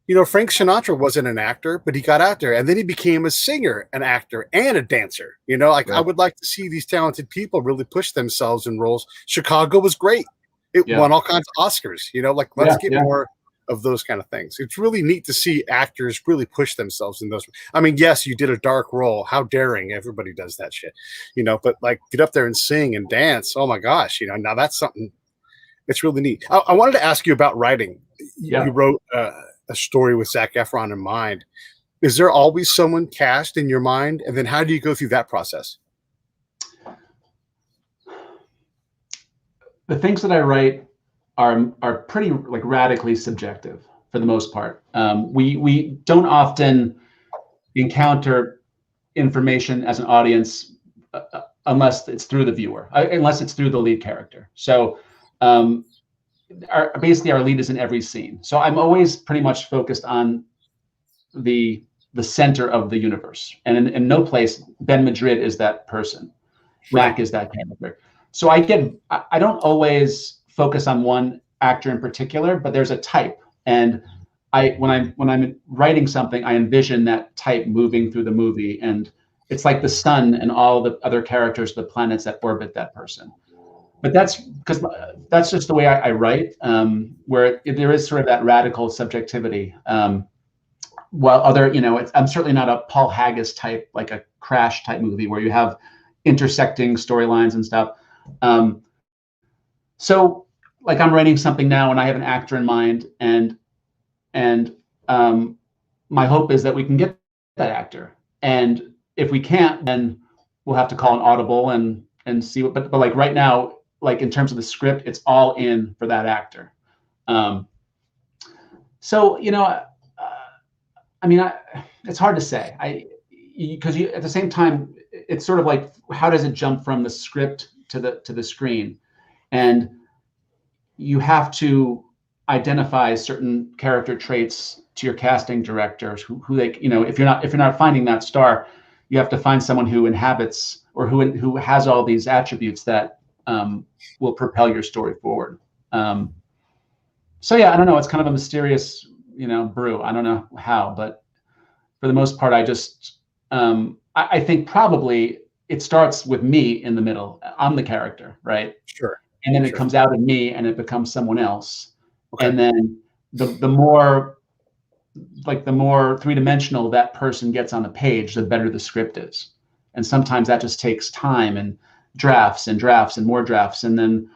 You know, Frank Sinatra wasn't an actor, but he got out there, and then he became a singer, an actor, and a dancer. You know, like I would like to see these talented people really push themselves in roles. Chicago was great; it won all kinds of Oscars. You know, like let's get more of those kind of things. It's really neat to see actors really push themselves in those. I mean, yes, you did a dark role. How daring! Everybody does that shit, you know. But like, get up there and sing and dance. Oh my gosh, you know. Now that's something. It's really neat. I wanted to ask you about writing. You wrote a story with Zac Efron in mind. Is there always someone cast in your mind? And then how do you go through that process? The things that I write are pretty like radically subjective for the most part. We don't often encounter information as an audience unless it's through the viewer, unless it's through the lead character. So basically our lead is in every scene. So I'm always pretty much focused on the center of the universe. And in no place, Ben Madrid is that person. Mac is that character. So I don't always focus on one actor in particular, but there's a type. And when I'm writing something, I envision that type moving through the movie. And it's like the sun and all the other characters, the planets that orbit that person. But that's because that's just the way I write, where there is sort of that radical subjectivity. While I'm certainly not a Paul Haggis type, like a Crash type movie where you have intersecting storylines and stuff. So like I'm writing something now and I have an actor in mind, and my hope is that we can get that actor. And if we can't, then we'll have to call an audible and see what, but like right now, like in terms of the script, it's all in for that actor. So, you know, I mean, it's hard to say. Because at the same time, it's sort of like, how does it jump from the script to the screen? And you have to identify certain character traits to your casting directors who they, you know, if you're not finding that star, you have to find someone who inhabits or who has all these attributes that will propel your story forward. So yeah, I don't know. It's kind of a mysterious, brew. I don't know how, but for the most part, I just, I think probably it starts with me in the middle. I'm the character, right? Sure. And then it comes out of me and it becomes someone else. Okay. And then the more three-dimensional that person gets on the page, the better the script is. And sometimes that just takes time and drafts and drafts and more drafts. And then,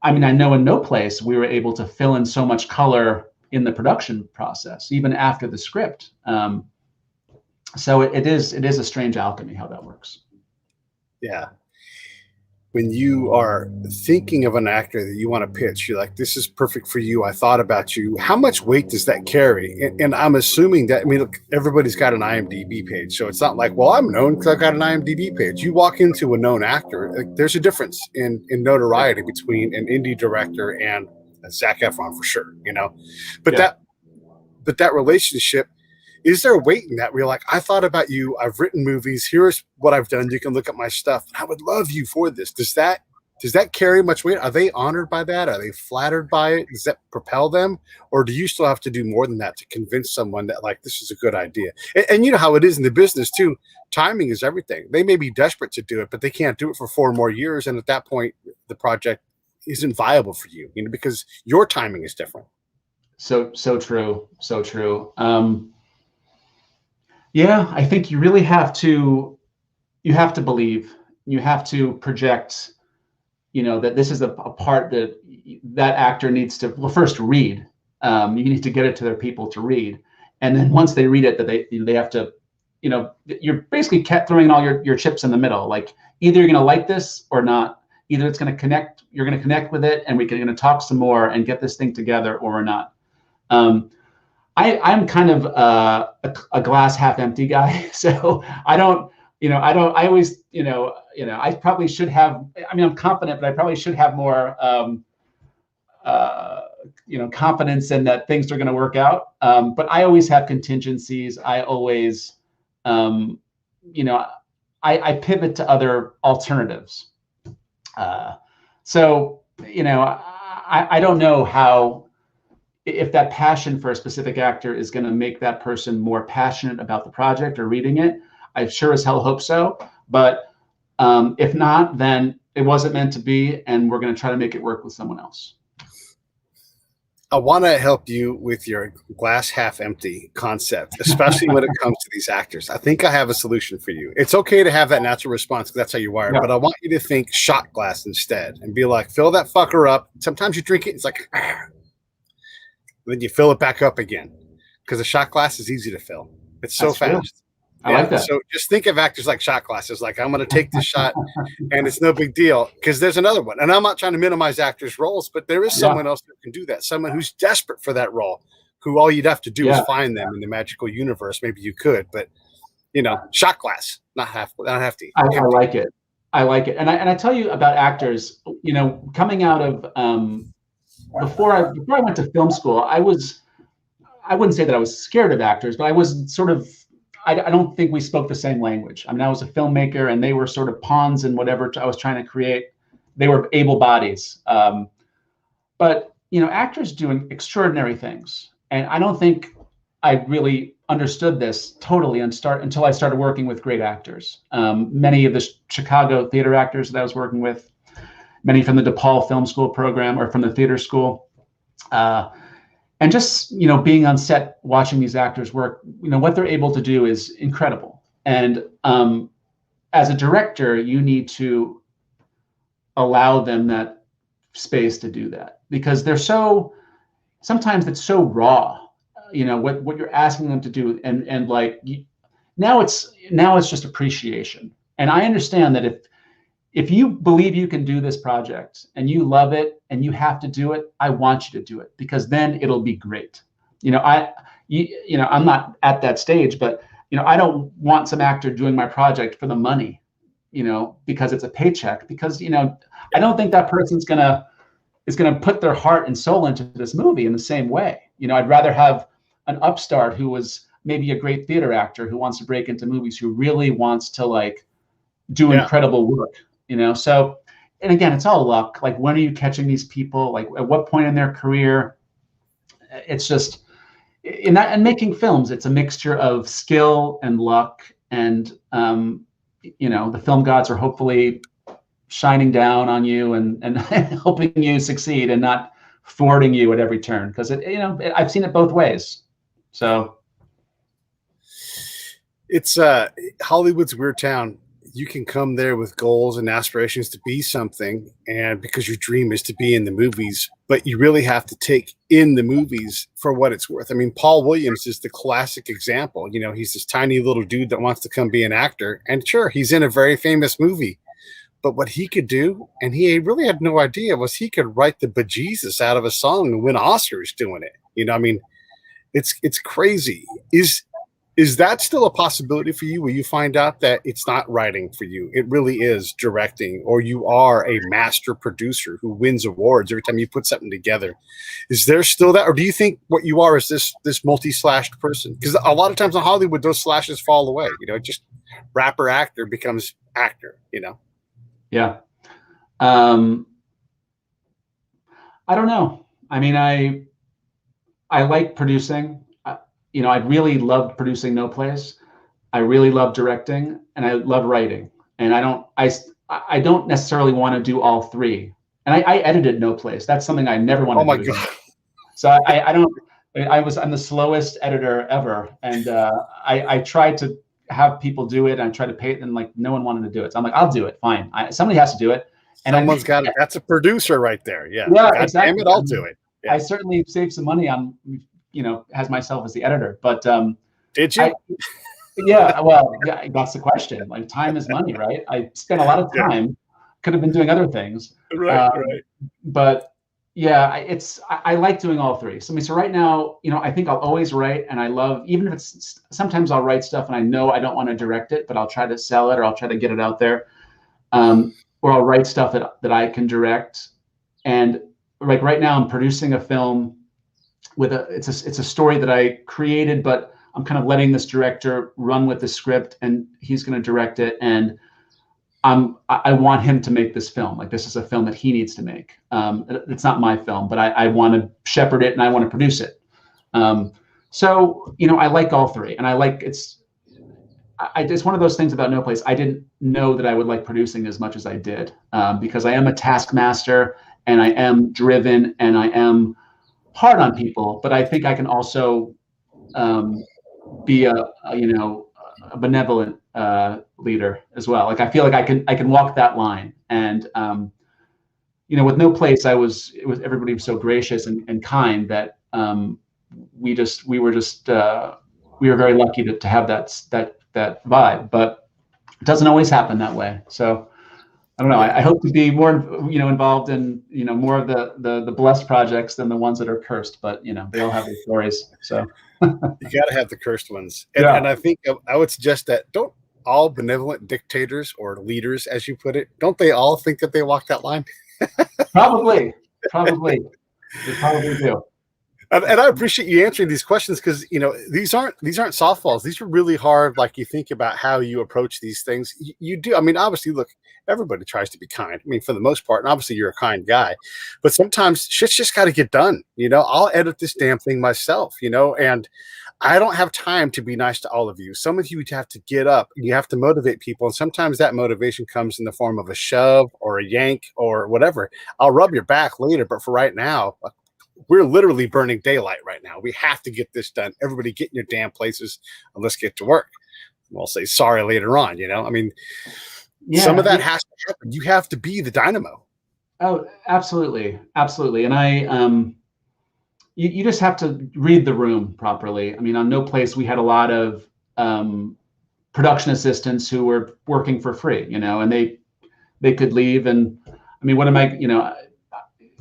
I mean, I know in no place we were able to fill in so much color in the production process, even after the script. So it is a strange alchemy how that works. Yeah. When you are thinking of an actor that you want to pitch, you're like, this is perfect for you. I thought about you. How much weight does that carry? And I'm assuming that, I mean, look, everybody's got an IMDb page. So it's not like, well, I'm known because I've got an IMDb page. You walk into a known actor, like, there's a difference in notoriety between an indie director and Zac Efron for sure, But that relationship, is there a weight in that where you're like, I thought about you, I've written movies, here's what I've done, you can look at my stuff, I would love you for this. Does that carry much weight? Are they honored by that? Are they flattered by it? Does that propel them? Or do you still have to do more than that to convince someone that, like, this is a good idea? And you know how it is in the business too. Timing is everything. They may be desperate to do it, but they can't do it for 4 more years. And at that point, the project isn't viable for you, because your timing is different. So true. So true. Yeah, I think you really have to believe, you have to project, that this is a part that actor needs to, well, first read. You need to get it to their people to read. And then once they read it, that they have to, you're basically throwing all your chips in the middle. Like, either you're going to like this or not. Either it's going to connect, you're going to connect with it, and we're going to talk some more and get this thing together, or not. I'm kind of a glass half empty guy. So I always, I probably should have, I'm confident, but I probably should have more, confidence in that things are going to work out. But I always have contingencies. I always, I pivot to other alternatives. So, I don't know how, if that passion for a specific actor is going to make that person more passionate about the project or reading it. I sure as hell hope so. But if not, then it wasn't meant to be, and we're going to try to make it work with someone else. I want to help you with your glass half empty concept, especially when it comes to these actors. I think I have a solution for you. It's okay to have that natural response because that's how you're wired, but I want you to think shot glass instead and be like, fill that fucker up. Sometimes you drink it, it's like, then you fill it back up again, because a shot glass is easy to fill. It's so fast. True. I like that. So just think of actors like shot glasses. Like, I'm going to take this shot and it's no big deal, because there's another one. And I'm not trying to minimize actors' roles, but there is someone else who can do that. Someone who's desperate for that role, who all you'd have to do is find them in the magical universe. Maybe you could, but shot glass, not hefty. I like it. I like it. And I tell you about actors, coming out of, before I went to film school, I wouldn't say that I was scared of actors, but I was sort of, I don't think we spoke the same language. I mean, I was a filmmaker and they were sort of pawns in whatever I was trying to create. They were able bodies. But, actors doing extraordinary things. And I don't think I really understood this totally until I started working with great actors. Many of the Chicago theater actors that I was working with, many from the DePaul Film School program or from the theater school. And just, being on set, watching these actors work, what they're able to do is incredible. And as a director, you need to allow them that space to do that, because sometimes it's so raw, what you're asking them to do. And like, now it's just appreciation. And I understand that if you believe you can do this project and you love it and you have to do it, I want you to do it, because then it'll be great. I'm not at that stage, but I don't want some actor doing my project for the money, because it's a paycheck, because, I don't think that person's is gonna put their heart and soul into this movie in the same way. I'd rather have an upstart who was maybe a great theater actor who wants to break into movies, who really wants to, like, do incredible work. So and again, it's all luck. Like, when are you catching these people? Like, at what point in their career? It's just in that, and making films, it's a mixture of skill and luck, and the film gods are hopefully shining down on you and helping you succeed and not thwarting you at every turn, because I've seen it both ways. So it's Hollywood's a weird town. You can come there with goals and aspirations to be something, and because your dream is to be in the movies, but you really have to take in the movies for what it's worth. I mean, Paul Williams is the classic example. He's this tiny little dude that wants to come be an actor, and sure, he's in a very famous movie, but what he could do, and he really had no idea, was he could write the bejesus out of a song and win Oscars doing it. I mean, it's crazy. Is that still a possibility for you, where you find out that it's not writing for you, it really is directing, or you are a master producer who wins awards every time you put something together? Is there still that, or do you think what you are is this multi-slashed person? Because a lot of times in Hollywood, those slashes fall away. Just rapper actor becomes actor. Yeah. I don't know. I mean, I like producing. I really loved producing No Place. I really love directing, and I love writing. And I don't necessarily want to do all three. And I edited No Place. That's something I never wanted to do. Oh my God. So I'm the slowest editor ever. And I tried to have people do it, and I tried to pay it, and no one wanted to do it. So I'm like, I'll do it. Fine. Somebody has to do it. And someone's got it. That's a producer right there. Yeah. Yeah, God exactly. Damn it, I'll do it. Yeah. I certainly saved some money on, as myself as the editor, but did you? Yeah, well, yeah, that's the question. Like, time is money, right? I spent a lot of time. Yeah. Could have been doing other things. Right. But yeah, I like doing all three. So right now, I think I'll always write, and I love, even if it's, sometimes I'll write stuff and I know I don't want to direct it, but I'll try to sell it, or I'll try to get it out there. Or I'll write stuff that I can direct. And like right now, I'm producing a film with it's a story that I created, but I'm kind of letting this director run with the script, and he's going to direct it. And I want him to make this film. Like, this is a film that he needs to make. It's not my film, but I want to shepherd it, and I want to produce it. So, I like all three, and it's one of those things about No Place. I didn't know that I would like producing as much as I did, because I am a taskmaster, and I am driven, and I am hard on people, but I think I can also be a benevolent leader as well. Like, I feel like I can walk that line. And with No Place, everybody was so gracious and kind that we were very lucky to have that vibe. But it doesn't always happen that way. So I don't know. I hope to be more, involved in, more of the blessed projects than the ones that are cursed. But they all have their stories. So you got to have the cursed ones. And I think I would suggest that don't all benevolent dictators or leaders, as you put it, don't they all think that they walk that line? Probably, they probably do. And I appreciate you answering these questions, because these aren't softballs. These are really hard. Like, you think about how you approach these things. You do. I mean, obviously, look, everybody tries to be kind. I mean, for the most part, and obviously you're a kind guy, but sometimes shit's just got to get done. I'll edit this damn thing myself. And I don't have time to be nice to all of you. Some of you have to get up, and you have to motivate people, and sometimes that motivation comes in the form of a shove or a yank or whatever. I'll rub your back later, but for right now, we're literally burning daylight right now. We have to get this done. Everybody get in your damn places and let's get to work. We'll say sorry later on, I mean, some of that has to happen. You have to be the dynamo. Oh, absolutely. Absolutely. And you just have to read the room properly. I mean, on No Place, we had a lot of production assistants who were working for free, and they could leave. And I mean, what am I,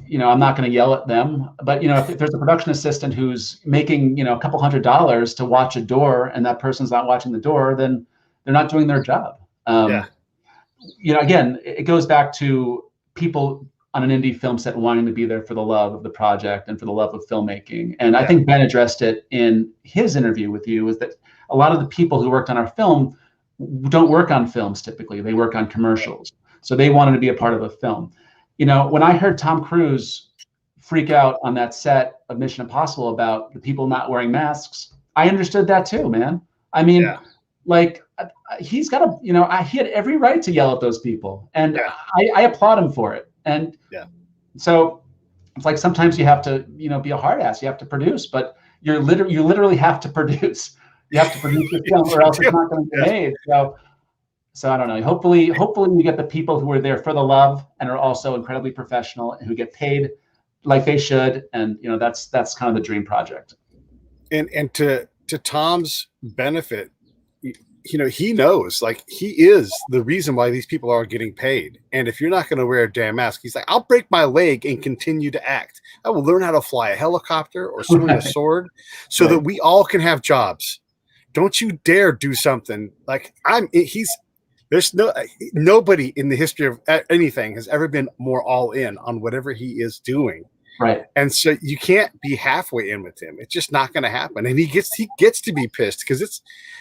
I'm not going to yell at them, but if there's a production assistant who's making, a couple $100 to watch a door, and that person's not watching the door, then they're not doing their job. Again, it goes back to people on an indie film set wanting to be there for the love of the project and for the love of filmmaking. And I think Ben addressed it in his interview with you, is that a lot of the people who worked on our film don't work on films typically. They work on commercials. So they wanted to be a part of the film. You know, when I heard Tom Cruise freak out on that set of Mission Impossible about the people not wearing masks, I understood that too, man. I mean, like he's got a, you know, he had every right to yell at those people, and I applaud him for it. And so it's like sometimes you have to, you know, be a hard ass. You have to produce, but you literally have to produce. You have to produce the film, or else it's not going to be made. So I don't know. Hopefully we get the people who are there for the love and are also incredibly professional and who get paid like they should. And you know, that's kind of the dream project. And to Tom's benefit, you know, he knows, like, he is the reason why these people are getting paid. And if you're not going to wear a damn mask, he's like, I'll break my leg and continue to act. I will learn how to fly a helicopter or swing a sword so that we all can have jobs. Don't you dare do something like there's nobody in the history of anything has ever been more all in on whatever he is doing. Right. And so you can't be halfway in with him. It's just not going to happen. And he gets to be pissed because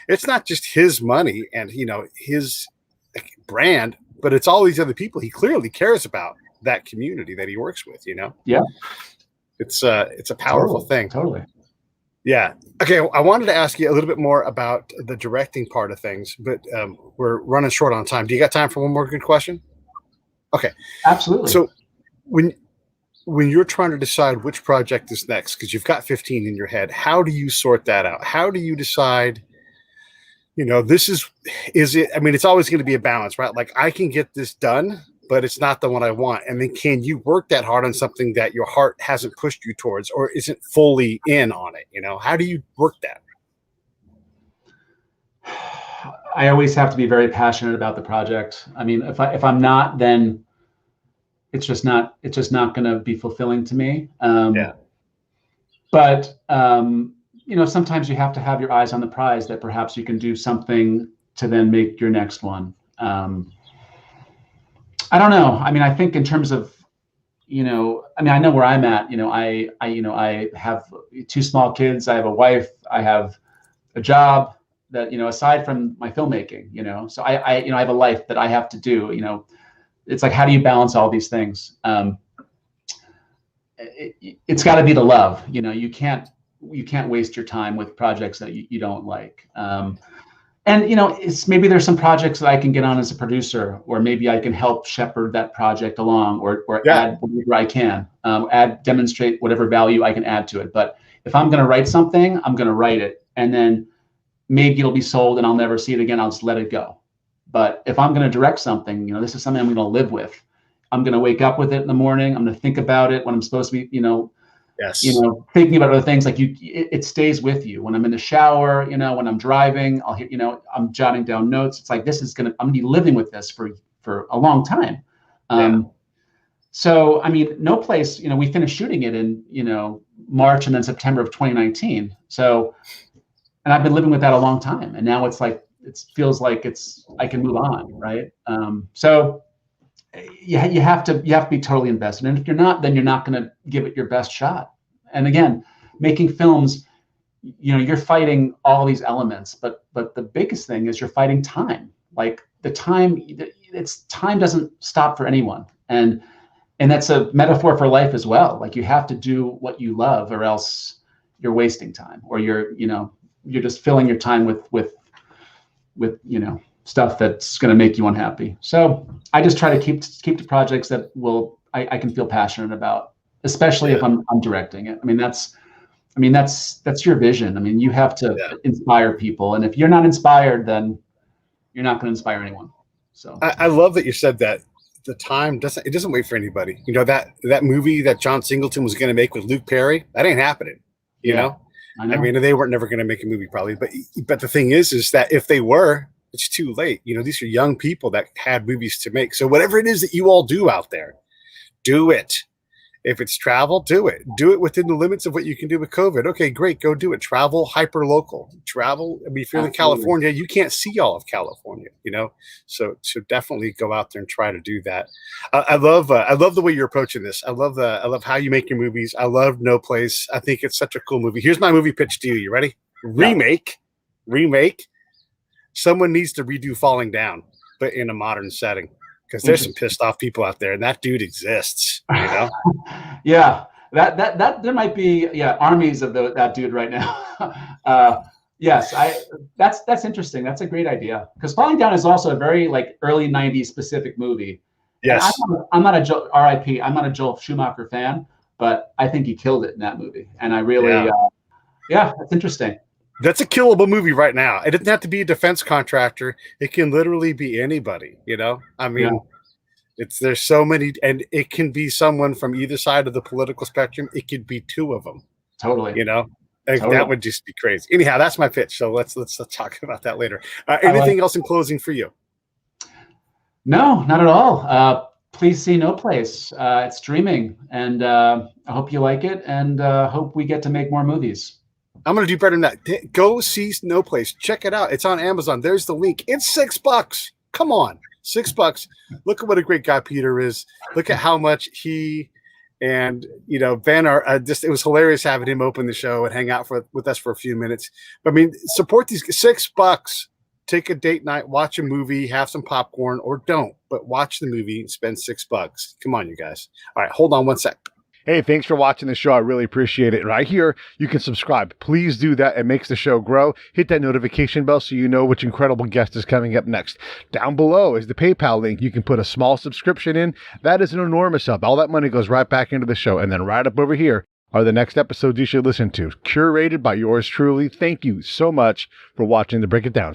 it's not just his money and, you know, his brand, but it's all these other people. He clearly cares about that community that he works with, you know? Yeah. It's a powerful thing. Totally. Yeah. Okay. I wanted to ask you a little bit more about the directing part of things, but we're running short on time. Do you got time for one more good question? Okay. Absolutely. So when you're trying to decide which project is next, because you've got 15 in your head, how do you sort that out? How do you decide, you know, this is it? I mean, it's always going to be a balance, right? Like, I can get this done, but it's not the one I want. And then can you work that hard on something that your heart hasn't pushed you towards or isn't fully in on it? You know, how do you work that? I always have to be very passionate about the project. I mean, if I'm not, then it's just not going to be fulfilling to me. But you know, sometimes you have to have your eyes on the prize that perhaps you can do something to then make your next one. I don't know. I mean, I think in terms of, you know, I mean, I know where I'm at. You know, I have 2 small kids. I have a wife. I have a job that, you know, aside from my filmmaking, you know, so I you know, I have a life that I have to do. You know, it's like, how do you balance all these things? It's got to be the love. You know, you can't waste your time with projects that you don't like. And, you know, maybe there's some projects that I can get on as a producer, or maybe I can help shepherd that project along, or add whatever I can, demonstrate whatever value I can add to it. But if I'm going to write something, I'm going to write it, and then maybe it'll be sold and I'll never see it again. I'll just let it go. But if I'm going to direct something, you know, this is something I'm going to live with. I'm going to wake up with it in the morning. I'm going to think about it when I'm supposed to be, you know, thinking about other things. Like it stays with you when I'm in the shower, you know, when I'm driving, I'll hear, you know, I'm jotting down notes. It's like, I'm going to be living with this for a long time. So, I mean, No Place, you know, we finished shooting it in, you know, March and then September of 2019. So, and I've been living with that a long time. And now it's like, it feels like I can move on. Right. So you have to be totally invested. And if you're not, then you're not going to give it your best shot. And again, making films, you know, you're fighting all these elements, but the biggest thing is you're fighting time. Like time doesn't stop for anyone. And that's a metaphor for life as well. Like, you have to do what you love, or else you're wasting time, or you're just filling your time with, you know, stuff that's going to make you unhappy. So I just try to keep the projects that I can feel passionate about, especially if I'm directing it. I mean, that's your vision. I mean, you have to inspire people, and if you're not inspired, then you're not going to inspire anyone. So I love that you said that. The time doesn't wait for anybody. You know, that movie that John Singleton was going to make with Luke Perry, that ain't happening. You know? I know. I mean, they weren't never going to make a movie probably, but the thing is that if they were, it's too late. You know, these are young people that had movies to make. So whatever it is that you all do out there, do it. If it's travel, do it. Do it within the limits of what you can do with COVID. Okay, great. Go do it. Travel hyper local. Travel. I mean, if you're in California, you can't see all of California, you know? So definitely go out there and try to do that. I love the way you're approaching this. I love how you make your movies. I love No Place. I think it's such a cool movie. Here's my movie pitch to you. You ready? Remake. Someone needs to redo Falling Down, but in a modern setting. because there's some pissed off people out there, and that dude exists. You know? Yeah, that there might be armies of that dude right now. Yes, that's interesting. That's a great idea, because Falling Down is also a very like early '90s specific movie. Yes, I'm not a R.I.P. I'm not a Joel Schumacher fan, but I think he killed it in that movie, and I really, that's interesting. That's a killable movie right now. It doesn't have to be a defense contractor. It can literally be anybody. You know, I mean, there's so many, and it can be someone from either side of the political spectrum. It could be two of them. Totally. You know, that would just be crazy. Anyhow, that's my pitch. So let's talk about that later. Anything else in closing for you? No, not at all. Please see No Place. It's streaming, and I hope you like it, and hope we get to make more movies. I'm going to do better than that. Go see No Place. Check it out. It's on Amazon. There's the link. It's $6. Come on. $6. Look at what a great guy Peter is. Look at how much he and, Ben are just, it was hilarious having him open the show and hang out with us for a few minutes. I mean, support these $6. Take a date night, watch a movie, have some popcorn, or don't, but watch the movie and spend $6. Come on, you guys. All right. Hold on one sec. Hey, thanks for watching the show. I really appreciate it. Right here, you can subscribe. Please do that. It makes the show grow. Hit that notification bell so you know which incredible guest is coming up next. Down below is the PayPal link. You can put a small subscription in. That is an enormous help. All that money goes right back into the show. And then right up over here are the next episodes you should listen to, curated by yours truly. Thank you so much for watching the Break It Down Show.